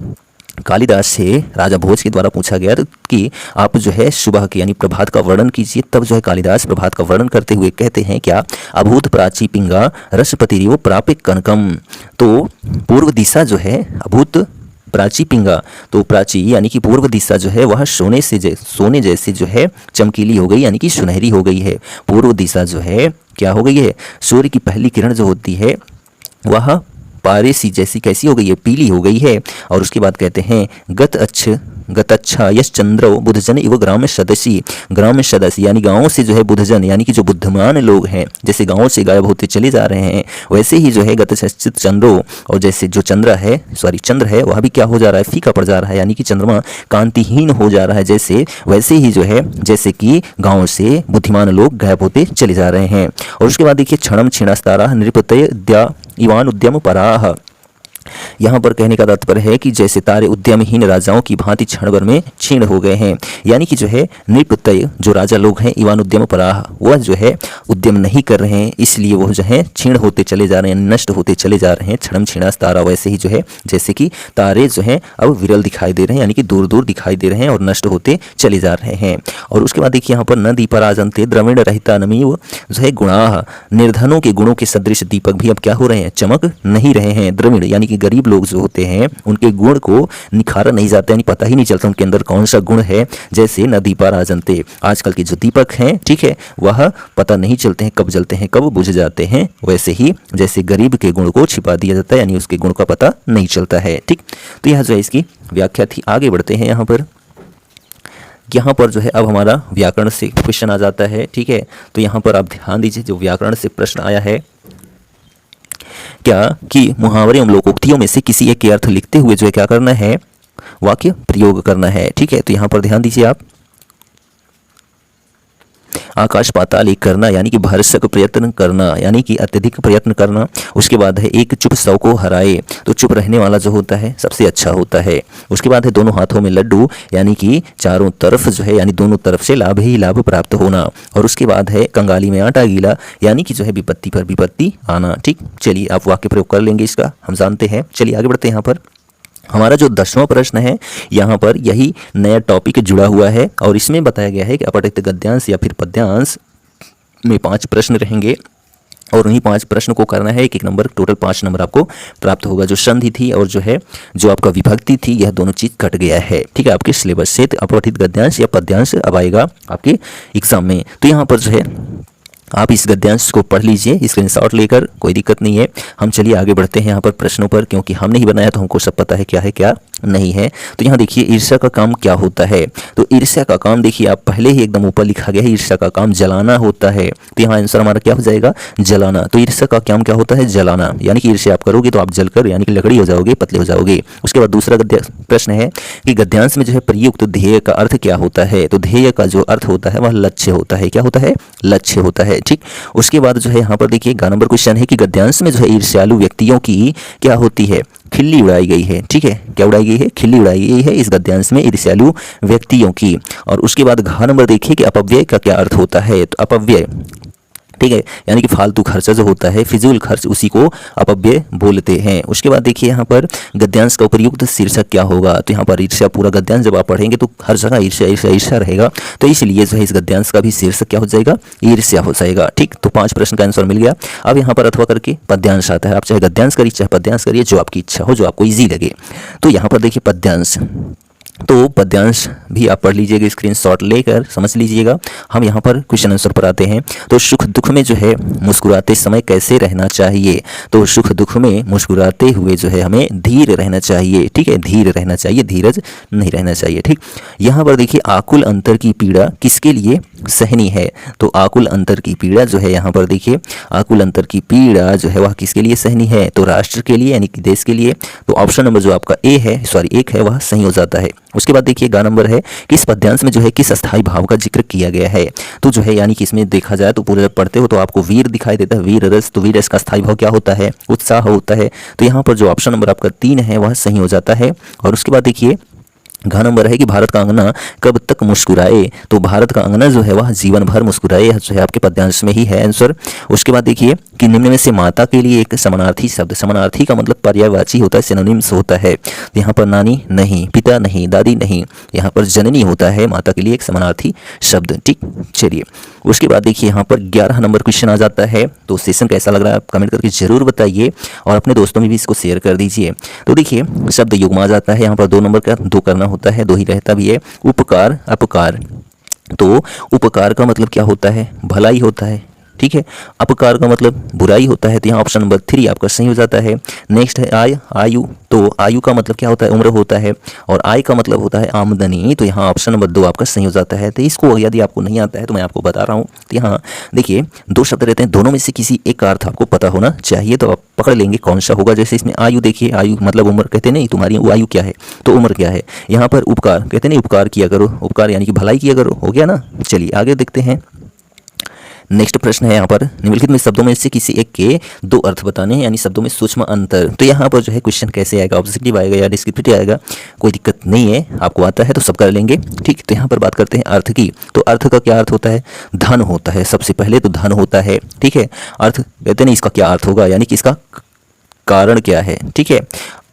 कालिदास से राजा भोज के द्वारा पूछा गया कि आप जो है सुबह के यानी प्रभात का वर्णन कीजिए। तब जो है कालिदास प्रभात का वर्णन करते हुए कहते हैं क्या, अभूत प्राची पिंगा रसपति रिव प्राप्य कनकम। तो पूर्व दिशा जो है अभूत प्राची पिंगा, तो प्राची यानी कि पूर्व दिशा जो है वह सोने जैसे जो है चमकीली हो गई, यानी कि सुनहरी हो गई है। पूर्व दिशा जो है क्या हो गई है, सूर्य की पहली किरण जो होती है वह पारे सी जैसी कैसी हो गई है, पीली हो गई है। और उसके बाद कहते हैं गतच्छा यश चंद्रो बुधजन इव ग्राम्य सदस्य यानी गाँव से जो है बुधजन यानी कि जो बुद्धिमान लोग हैं, जैसे गाँव से गायब होते चले जा रहे हैं, वैसे ही जो है गतश्चित चंद्रो, और जैसे जो चंद्र है वह भी क्या हो जा रहा है, फीका पड़ जा रहा है, यानी कि चंद्रमा कांतिहीन हो जा रहा है। जैसे वैसे ही जो है जैसे कि गाँव से बुद्धिमान लोग गायब होते चले जा रहे हैं। और उसके बाद देखिए क्षणम क्षीणास्तारा नृपतय द्या इवान उद्यम पराह, यहाँ पर कहने का तात्पर्य है कि जैसे तारे उद्यमहीन राजाओं की भांति क्षण भर में क्षीण हो गए हैं, यानी कि जो है नृपतय जो राजा लोग हैं इवान उद्यम पराह, वह जो है उद्यम नहीं कर रहे हैं, इसलिए वह जो है क्षीण होते चले जा रहे हैं, नष्ट होते चले जा रहे हैं। क्षणम क्षीणास तारा, वैसे ही जो है जैसे कि तारे जो है अब विरल दिखाई दे रहे हैं, यानी कि दूर दूर दिखाई दे रहे हैं और नष्ट होते चले जा रहे हैं। और उसके बाद देखिए यहाँ पर न दीपराजन्ते द्रविण रहिता नमीव जो है गुणाः, निर्धनों के गुणों के सदृश दीपक भी अब क्या हो रहे हैं, चमक नहीं रहे हैं। द्रविण यानी कि गरीब लोग जो होते हैं उनके गुण को निखारा नहीं जाता, यानी पता ही नहीं चलता उनके अंदर कौन सा गुण है। जैसे न दीपराजन्ते, आजकल के जो दीपक हैं, ठीक है, वह पता नहीं चलते हैं कब जलते हैं कब बुझ जाते हैं, वैसे ही जैसे गरीब के गुण को छिपा दिया जाता है, यानी उसके गुण का पता नहीं चलता है। ठीक, तो यह जो है इसकी व्याख्या थी। आगे बढ़ते हैं। यहाँ पर जो है अब हमारा व्याकरण से क्वेश्चन आ जाता है। ठीक है, तो यहाँ पर आप ध्यान दीजिए, जो व्याकरण से प्रश्न आया है क्या कि मुहावरे एवं लोकोक्तियों में से किसी एक के अर्थ लिखते हुए जो है क्या करना है, वाक्य प्रयोग करना है। ठीक है, तो यहाँ पर ध्यान दीजिए आप, आकाश पाताल एक करना यानी कि भरसक प्रयत्न करना, यानी कि अत्यधिक प्रयत्न करना। उसके बाद है एक चुप सौ को हराए, तो चुप रहने वाला जो होता है सबसे अच्छा होता है। उसके बाद है दोनों हाथों में लड्डू, यानी कि चारों तरफ जो है यानी दोनों तरफ से लाभ ही लाभ प्राप्त होना। और उसके बाद है कंगाली में आटा गीला, यानी कि जो है विपत्ति पर विपत्ति आना। ठीक, चलिए आप वाक्य प्रयोग कर लेंगे, इसका हम जानते हैं। चलिए आगे बढ़ते हैं। यहाँ पर हमारा जो 10वां प्रश्न है, यहाँ पर यही नया टॉपिक जुड़ा हुआ है और इसमें बताया गया है कि अपठित गद्यांश या फिर पद्यांश में 5 प्रश्न रहेंगे और उन्हीं 5 प्रश्न को करना है। एक नंबर, टोटल 5 नंबर आपको प्राप्त होगा। जो संधि थी और जो है जो आपका विभक्ति थी, यह दोनों चीज़ कट गया है। ठीक है, आपके सिलेबस से अपठित गद्यांश या पद्यांश अब आएगा आपके एग्जाम में। तो यहाँ पर जो है आप इस गद्यांश को पढ़ लीजिए स्क्रीनशॉट लेकर, कोई दिक्कत नहीं है। हम चलिए आगे बढ़ते हैं यहाँ पर प्रश्नों पर, क्योंकि हमने ही बनाया तो हमको सब पता है क्या है क्या नहीं है। तो यहाँ देखिए ईर्ष्या का काम क्या होता है। तो ईर्ष्या का काम देखिए आप पहले ही एकदम ऊपर लिखा गया है, ईर्ष्या का काम जलाना होता है। तो यहाँ आंसर हमारा क्या हो जाएगा, जलाना। तो ईर्ष्या का काम क्या होता है, जलाना, यानी कि ईर्ष्या आप करोगे तो आप जलकर यानी कि लकड़ी हो जाओगे, पतले हो जाओगे। उसके बाद दूसरा प्रश्न है कि गद्यांश में जो है प्रयुक्त ध्येय का अर्थ क्या होता है। तो ध्येय का जो अर्थ होता है वह लक्ष्य होता है। क्या होता है, लक्ष्य होता है। ठीक, उसके बाद जो है यहाँ पर देखिए 11 नंबर क्वेश्चन है कि गद्यांश में जो है ईर्ष्यालु व्यक्तियों की क्या होती है, खिल्ली उड़ाई गई है। ठीक है, क्या उड़ाई गई है, खिल्ली उड़ाई गई है इस गद्यांश में ईर्ष्यालु व्यक्तियों की। और उसके बाद घ नंबर देखिए कि अपव्यय का क्या अर्थ होता है। तो अपव्यय, ठीक है, यानी कि फालतू खर्चा जो होता है, फिजूल खर्च, उसी को अपव्यय बोलते हैं। उसके बाद देखिए यहाँ पर गद्यांश का उपयुक्त शीर्षक क्या होगा। तो यहाँ पर ईर्ष्या, पूरा गद्यांश जब आप पढ़ेंगे तो हर जगह ईर्ष्या ईर्ष्या ईर्ष्या रहेगा, तो इसलिए जो है इस गद्यांश का भी शीर्षक क्या हो जाएगा, ईर्ष्या हो जाएगा। ठीक, तो 5 प्रश्न का आंसर मिल गया। अब यहाँ पर अथवा करके पद्यांश आता है, आप चाहे गद्यांश करिए चाहे पद्यांश करिए, जो आपकी इच्छा हो, जो आपको ईजी लगे। तो यहाँ पर देखिए पद्यांश, तो पद्यांश भी आप पढ़ लीजिएगा, स्क्रीनशॉट लेकर समझ लीजिएगा। हम यहाँ पर क्वेश्चन आंसर पर आते हैं। तो सुख दुख में जो है मुस्कुराते समय कैसे रहना चाहिए? तो सुख दुख में मुस्कुराते हुए जो है हमें धीर रहना चाहिए, ठीक है, धीर रहना चाहिए, धीरज नहीं रहना चाहिए, ठीक। यहाँ पर देखिए, आकुल अंतर की पीड़ा किसके लिए सहनी है? तो आकुल अंतर की पीड़ा जो है यहाँ पर देखिए, आकुल अंतर की पीड़ा जो है वह किसके लिए सहनी है? तो राष्ट्र के लिए, यानी कि देश के लिए। तो ऑप्शन नंबर जो आपका ए है, सॉरी एक है, वह सही हो जाता है। उसके बाद देखिए गा नंबर है, किस पद्यांश में जो है किस अस्थाई भाव का जिक्र किया गया है? तो जो है यानी कि इसमें देखा जाए तो पूरे जब पढ़ते हो तो आपको वीर दिखाई देता है, वीर रस। तो वीर रस का अस्थाई भाव क्या होता है? उत्साह होता है। तो यहाँ पर जो ऑप्शन नंबर आपका 3 है वह सही हो जाता है। और उसके बाद देखिए घ नंबर है कि भारत का अंगना कब तक मुस्कुराए? तो भारत का अंगना जो है वह जीवन भर मुस्कुराए, यह जो है आपके पद्यांश में ही है आंसर। उसके बाद देखिए कि निम्न में से माता के लिए एक समानार्थी शब्द, समानार्थी का मतलब पर्यायवाची होता है, सिनोनिम्स होता है। तो यहाँ पर नानी नहीं, पिता नहीं, दादी नहीं, यहाँ पर जननी होता है माता के लिए एक समानार्थी शब्द, ठीक। चलिए उसके बाद देखिए यहाँ पर 11 नंबर क्वेश्चन आ जाता है। तो सेशन कैसा लग रहा है आप कमेंट करके जरूर बताइए और अपने दोस्तों में भी इसको शेयर कर दीजिए। तो देखिए शब्द युग्म आ जाता है, यहाँ पर 2 नंबर का 2 करना होता है, 2 ही रहता भी है। उपकार अपकार, तो उपकार का मतलब क्या होता है? भलाई होता है, ठीक है। अपकार का मतलब बुराई होता है। तो यहाँ ऑप्शन नंबर 3 आपका सही हो जाता है। नेक्स्ट है आय, आयु। तो आयु का मतलब क्या होता है? उम्र होता है। और आय का मतलब होता है आमदनी। तो यहाँ ऑप्शन नंबर 2 आपका सही हो जाता है। तो इसको यदि आपको नहीं आता है तो मैं आपको बता रहा हूँ। तो यहाँ देखिए 2 शब्द रहते हैं, दोनों में से किसी एक का अर्थ आपको पता होना चाहिए, तो आप पकड़ लेंगे कौन सा होगा। जैसे इसमें आयु देखिए, आयु मतलब उम्र, कहते नहीं तुम्हारी आयु क्या है, तो उम्र क्या है। यहाँ पर उपकार, कहते नहीं उपकार किया करो, उपकार यानी कि भलाई किया करो, हो गया ना। चलिए आगे देखते हैं। नेक्स्ट प्रश्न है यहाँ पर, निम्नलिखित में शब्दों में से किसी एक के 2 अर्थ बताने हैं, यानी शब्दों में सूक्ष्म अंतर। तो यहाँ पर जो है क्वेश्चन कैसे आएगा, ऑब्जेक्टिव आएगा या डिस्क्रिप्टिव आएगा, कोई दिक्कत नहीं है, आपको आता है तो सब कर लेंगे, ठीक। तो यहाँ पर बात करते हैं अर्थ की। तो अर्थ का क्या अर्थ होता है? धन होता है, सबसे पहले तो धन होता है, ठीक है। अर्थ कहते नहीं इसका क्या अर्थ होगा, यानी कि इसका कारण क्या है, ठीक है।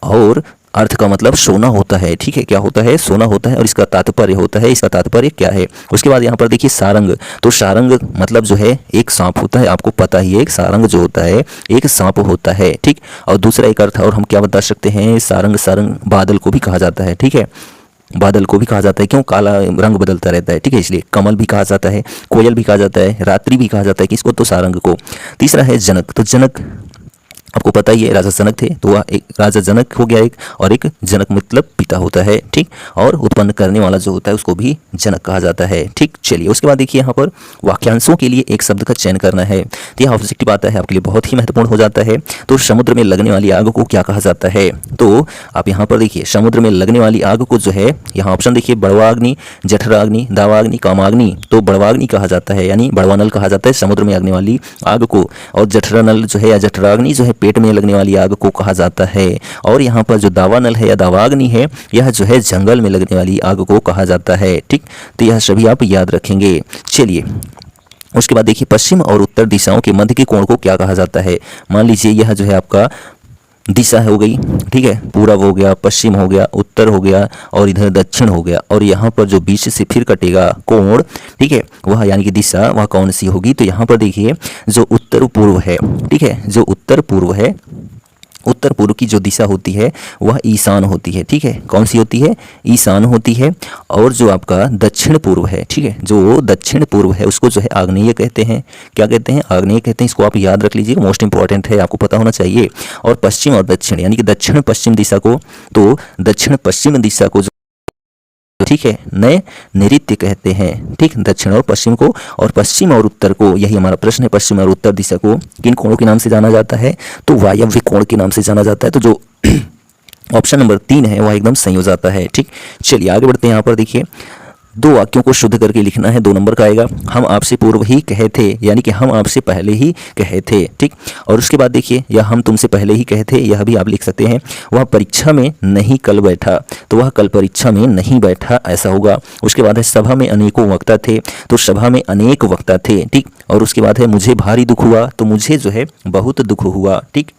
और अर्थ का मतलब सोना होता है, ठीक है, क्या होता है? सोना होता है। और इसका तात्पर्य होता है, इसका तात्पर्य क्या है। उसके बाद यहाँ पर देखिए सारंग। तो सारंग मतलब जो है एक सांप होता है, आपको पता ही है, एक सारंग जो होता है एक सांप होता है, ठीक। और दूसरा एक अर्थ और हम क्या बता सकते हैं, सारंग, सारंग बादल को भी कहा जाता है, ठीक है, बादल को भी कहा जाता है, क्यों? काला रंग बदलता रहता है, ठीक है, इसलिए। कमल भी कहा जाता है, कोयल भी कहा जाता है, रात्रि भी कहा जाता है, किसको? तो सारंग को। तीसरा है जनक। तो जनक आपको पता ही है, राजा जनक थे, तो वह एक राजा जनक हो गया एक, और एक जनक मतलब पिता होता है, ठीक। और उत्पन्न करने वाला जो होता है उसको भी जनक कहा जाता है, ठीक। चलिए उसके बाद देखिए यहाँ पर वाक्यांशों के लिए एक शब्द का चयन करना है। तो यह ऑब्जेक्टिव आता है, आपके लिए बहुत ही महत्वपूर्ण हो जाता है। तो समुद्र में लगने वाली आग को क्या कहा जाता है? तो आप यहाँ पर देखिए समुद्र में लगने वाली आग को जो है, यहाँ ऑप्शन देखिए, बड़वाग्नि, जठराग्नि, दावाग्नि, कामाग्नि। तो बड़वाग्नि कहा जाता है, यानी बड़वानल कहा जाता है समुद्र में लगने वाली आग को। और जठरानल जो है या जठराग्नि जो है पेट में लगने वाली आग को कहा जाता है। और यहाँ पर जो दावानल है या दावाग्नि है, यह जो है जंगल में लगने वाली आग को कहा जाता है, ठीक। तो यह सभी आप याद रखेंगे। चलिए उसके बाद देखिए पश्चिम और उत्तर दिशाओं के मध्य के कोण को क्या कहा जाता है? मान लीजिए यह जो है आपका दिशा हो गई, ठीक है, पूरब हो गया, पश्चिम हो गया, उत्तर हो गया और इधर दक्षिण हो गया। और यहाँ पर जो बीच से फिर कटेगा कोण, ठीक है, वह यानी कि दिशा वह कौन सी होगी? तो यहाँ पर देखिए जो उत्तर पूर्व है, ठीक है, जो उत्तर पूर्व है, उत्तर पूर्व की जो दिशा होती है वह ईशान होती है, ठीक है। कौन सी होती है? ईशान होती है। और जो आपका दक्षिण पूर्व है, ठीक है, जो दक्षिण पूर्व है उसको जो है आग्नेय कहते हैं। क्या कहते हैं? आग्नेय कहते हैं। इसको आप याद रख लीजिए, मोस्ट इंपॉर्टेंट है, आपको पता होना चाहिए। और पश्चिम और दक्षिण यानी कि दक्षिण पश्चिम दिशा को, तो दक्षिण पश्चिम दिशा को, ठीक है, नए नैऋत्य कहते हैं, ठीक, दक्षिण और पश्चिम को। और पश्चिम और उत्तर को, यही हमारा प्रश्न है, पश्चिम और उत्तर दिशा को किन कोणों के नाम से जाना जाता है? तो वायव्य कोण के नाम से जाना जाता है। तो जो ऑप्शन नंबर 3 है वह एकदम सही हो जाता है, ठीक। चलिए आगे बढ़ते हैं। यहाँ पर देखिए 2 वाक्यों को शुद्ध करके लिखना है, 2 नंबर का आएगा। हम आपसे पूर्व ही कहे थे, यानी कि हम आपसे पहले ही कहे थे, ठीक। और उसके बाद देखिए या हम तुमसे पहले ही कहे थे, यह भी आप लिख सकते हैं। वह परीक्षा में नहीं कल बैठा, तो वह कल परीक्षा में नहीं बैठा, ऐसा होगा। उसके बाद है सभा में अनेकों वक्ता थे, तो सभा में अनेक वक्ता थे, ठीक। और उसके बाद है मुझे भारी दुख हुआ, तो मुझे जो है बहुत दुख हुआ, ठीक।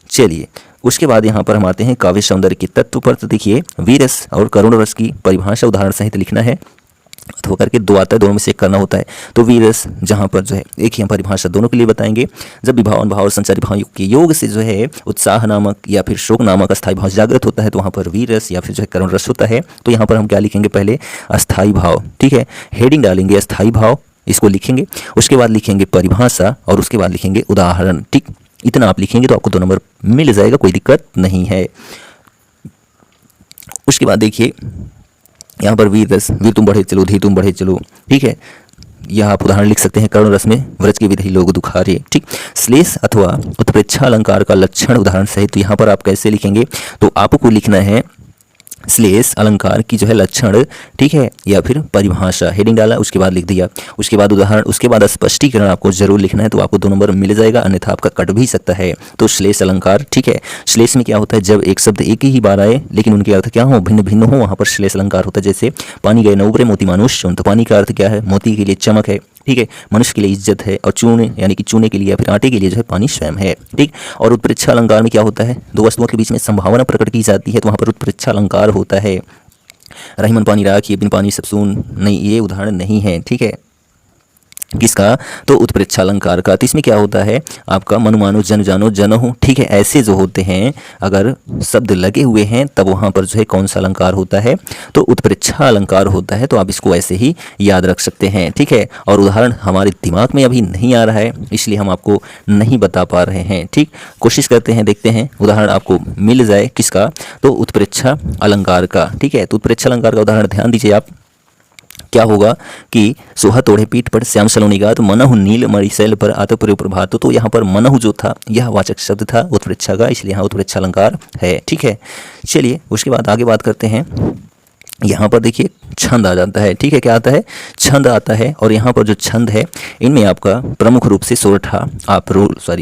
चलिए उसके बाद यहाँ पर हम आते हैं काव्य सौंदर्य के तत्व पर। तो देखिए वीरस और करुण रस की परिभाषा उदाहरण सहित लिखना है। अथवा करके दो आता है, दोनों में से एक करना होता है। तो वीरस जहाँ पर जो है एक ही हम परिभाषा दोनों के लिए बताएंगे। जब विभाव अनुभाव और संचारी भाव के योग से जो है उत्साह नामक या फिर शोक नामक अस्थायी भाव जागृत होता है तो वहाँ पर वीरस या फिर जो है करुण रस होता है। तो यहाँ पर हम क्या लिखेंगे, पहले अस्थायी भाव, ठीक है, हेडिंग डालेंगे अस्थायी भाव, इसको लिखेंगे, उसके बाद लिखेंगे परिभाषा और उसके बाद लिखेंगे उदाहरण। ठीक, इतना आप लिखेंगे तो आपको 2 नंबर मिल जाएगा, कोई दिक्कत नहीं है। उसके बाद देखिए यहाँ पर वीर रस, वीर तुम बढ़े चलो, धी तुम बढ़े चलो, ठीक है। यह आप उदाहरण लिख सकते हैं, करुण रस में व्रज के विधि लोग दुखारे, ठीक। श्लेष अथवा उत्प्रेक्षा अलंकार का लक्षण उदाहरण सहित, तो यहाँ पर आप कैसे लिखेंगे, तो आपको लिखना है श्लेष अलंकार की जो है लक्षण, ठीक है, या फिर परिभाषा, हेडिंग डाला उसके बाद लिख दिया, उसके बाद उदाहरण, उसके बाद स्पष्टीकरण आपको जरूर लिखना है, तो आपको 2 नंबर मिल जाएगा, अन्यथा आपका कट भी सकता है। तो श्लेष अलंकार, ठीक है, श्लेष में क्या होता है, जब एक शब्द एक ही बार आए लेकिन उनके अर्थ क्या हो, भिन्न भिन्न हो, वहां पर श्लेष अलंकार होता है। जैसे पानी गए न उबरे मोती मानुष चून, तो पानी का अर्थ क्या है, मोती के लिए चमक है, ठीक है, मनुष्य के लिए इज्जत है, और चूने यानी कि चूने के लिए या फिर आटे के लिए जो है पानी स्वयं है, ठीक। और उत्प्रेक्षा अलंकार में क्या होता है, दो वस्तुओं के बीच में संभावना प्रकट की जाती है, तो वहां पर उत्प्रेक्षा अलंकार होता है। रही मन पानी राख, ये बिन पानी सब सून, नहीं, ये उदाहरण नहीं है, ठीक है, किसका, तो उत्प्रेक्षा अलंकार का। तो इसमें क्या होता है आपका मनु मानो जन जानो जन हो, ठीक है, ऐसे जो होते हैं अगर शब्द लगे हुए हैं तब वहाँ पर जो है कौन सा अलंकार होता है, तो उत्प्रेक्षा अलंकार होता है। तो आप इसको ऐसे ही याद रख सकते हैं, ठीक है। और उदाहरण हमारे दिमाग में अभी नहीं आ रहा है इसलिए हम आपको नहीं बता पा रहे हैं, ठीक। कोशिश करते हैं, देखते हैं उदाहरण आपको मिल जाए किसका, तो उत्प्रेक्षा अलंकार का, ठीक है। तो उत्प्रेक्षा अलंकार का उदाहरण ध्यान दीजिए आप, क्या होगा कि सोहा तोड़े पीठ पर श्याम सलोनी गा, तो मनहु नील मणिशैल पर आत प्रभात। तो यहाँ पर मनहु जो था यह वाचक शब्द था उत्प्रेक्षा का, इसलिए यहाँ उत्प्रेक्षा अलंकार है, ठीक है। चलिए उसके बाद आगे बात करते हैं। यहाँ पर देखिए छंद आ जाता है, ठीक है, क्या आता है, छंद आता है। और यहाँ पर जो छंद है इनमें आपका प्रमुख रूप से सोरठा, आप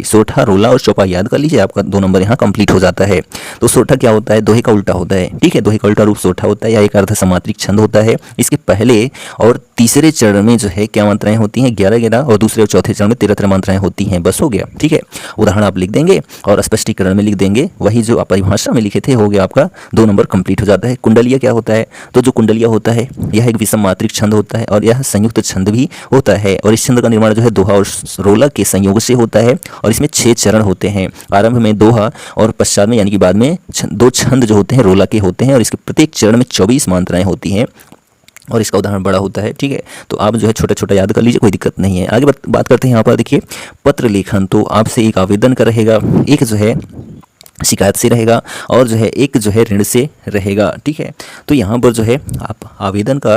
सोरठा, रोला और चौपा याद कर लीजिए, आपका 2 नंबर यहाँ कंप्लीट हो जाता है। तो सोरठा क्या होता है, दोहे का उल्टा होता है, ठीक है, दोहे का उल्टा रूप सोरठा होता है, या एक अर्ध समात्रिक छंद होता है। इसके पहले और तीसरे चरण में जो है क्या मात्राएं होती हैं, 11-11, और दूसरे और चौथे चरण में 13-13 मात्राएं होती हैं, बस हो गया, ठीक है। उदाहरण आप लिख देंगे और स्पष्टीकरण में लिख देंगे, वही जो आप परिभाषा में लिखे थे हो गया, आपका 2 नंबर कंप्लीट हो जाता है। कुंडलिया क्या होता है, तो जो कुंडलिया होता है यह एक विषम मात्रिक छंद होता है और यह संयुक्त छंद भी होता है। और इस छंद का निर्माण जो है दोहा और रोला के संयोग से होता है और इसमें 6 चरण होते हैं। आरंभ में दोहा और पश्चात में यानी कि बाद में 2 छंद जो होते हैं रोला के होते हैं और इसके प्रत्येक चरण में 24 मात्राएं होती हैं और इसका उदाहरण बड़ा होता है, ठीक है। तो आप जो है छोटा छोटा याद कर लीजिए, कोई दिक्कत नहीं है। आगे बात करते हैं। यहाँ पर देखिए पत्र लेखन, तो आपसे एक आवेदन का रहेगा, एक जो है शिकायत से रहेगा और जो है एक जो है ऋण से रहेगा, ठीक है। तो यहाँ पर जो है आप आवेदन का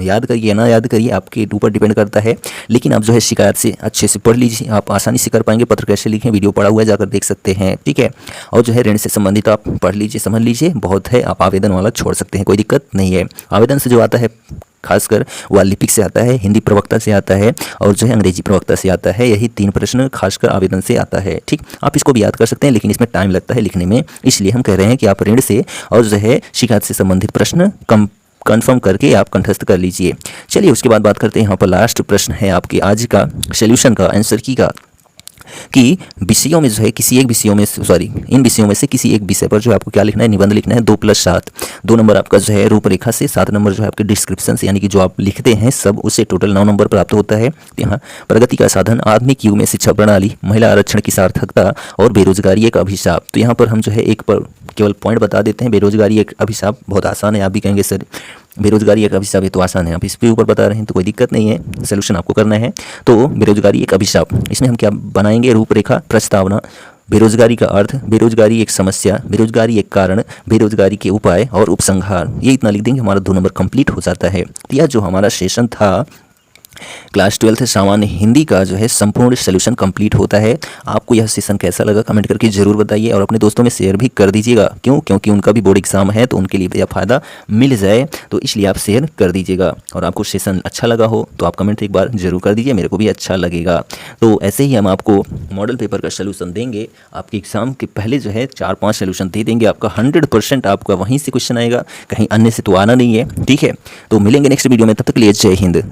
याद करिए ना याद करिए, आपके ऊपर डिपेंड करता है, लेकिन आप जो है शिकायत से अच्छे से पढ़ लीजिए, आप आसानी से कर पाएंगे। पत्र कैसे लिखें वीडियो पड़ा हुआ है, जाकर देख सकते हैं, ठीक है। और जो है ऋण से संबंधित आप पढ़ लीजिए, समझ लीजिए, बहुत है, आप आवेदन वाला छोड़ सकते हैं, कोई दिक्कत नहीं है। आवेदन से जो आता है खासकर वह लिपिक से आता है, हिंदी प्रवक्ता से आता है और जो है अंग्रेजी प्रवक्ता से आता है। यही 3 प्रश्न खासकर आवेदन से आता है, ठीक। आप इसको भी याद कर सकते हैं, लेकिन इसमें टाइम लगता है लिखने में, इसलिए हम कह रहे हैं कि आप ऋण से और जो है शिकायत से संबंधित प्रश्न कंफर्म करके आप कंठस्थ कर लीजिए। चलिए उसके बाद बात करते हैं। यहाँ पर लास्ट प्रश्न है आपके आज का सोल्यूशन का, आंसर की का, कि विषयों में जो है किसी एक विषयों में इन विषयों में से किसी एक विषय पर जो आपको क्या लिखना है, निबंध लिखना है। 2+7, 2 नंबर आपका जो है रूपरेखा से, 7 नंबर जो है आपके डिस्क्रिप्शन से, यानी कि जो आप लिखते हैं सब, उससे टोटल 9 नंबर प्राप्त होता है। यहाँ प्रगति का साधन, आधुनिक युग में शिक्षा प्रणाली, महिला आरक्षण की सार्थकता और बेरोजगारी एक अभिशाप। तो यहाँ पर हम जो है एक पर केवल पॉइंट बता देते हैं, बेरोजगारी एक अभिशाप, बहुत आसान है। आप भी कहेंगे सर बेरोजगारी एक अभिशाप है, तो आसान है, आप इस पे ऊपर बता रहे हैं तो कोई दिक्कत नहीं है, सोल्यूशन आपको करना है। तो बेरोजगारी एक अभिशाप, इसमें हम क्या बनाएंगे, रूपरेखा, प्रस्तावना, बेरोजगारी का अर्थ, बेरोजगारी एक समस्या, बेरोजगारी एक कारण, बेरोजगारी के उपाय और उपसंहार, ये इतना लिख देंगे, हमारा 2 नंबर कंप्लीट हो जाता है। यह जो हमारा सेशन था क्लास 12 सामान्य हिंदी का जो है संपूर्ण सोल्यूशन कंप्लीट होता है। आपको यह सेशन कैसा लगा कमेंट करके जरूर बताइए और अपने दोस्तों में शेयर भी कर दीजिएगा। क्योंकि उनका भी बोर्ड एग्जाम है तो उनके लिए यह फ़ायदा मिल जाए, तो इसलिए आप शेयर कर दीजिएगा। और आपको सेशन अच्छा लगा हो तो आप कमेंट एक बार जरूर कर दीजिए, मेरे को भी अच्छा लगेगा। तो ऐसे ही हम आपको मॉडल पेपर का सोल्यूशन देंगे, आपके एग्जाम के पहले जो है 4-5 सोल्यूशन दे देंगे। आपका 100% आपका वहीं से क्वेश्चन आएगा, कहीं अन्य से तो आना नहीं है, ठीक है। तो मिलेंगे नेक्स्ट वीडियो में, तब तक के लिए जय हिंद।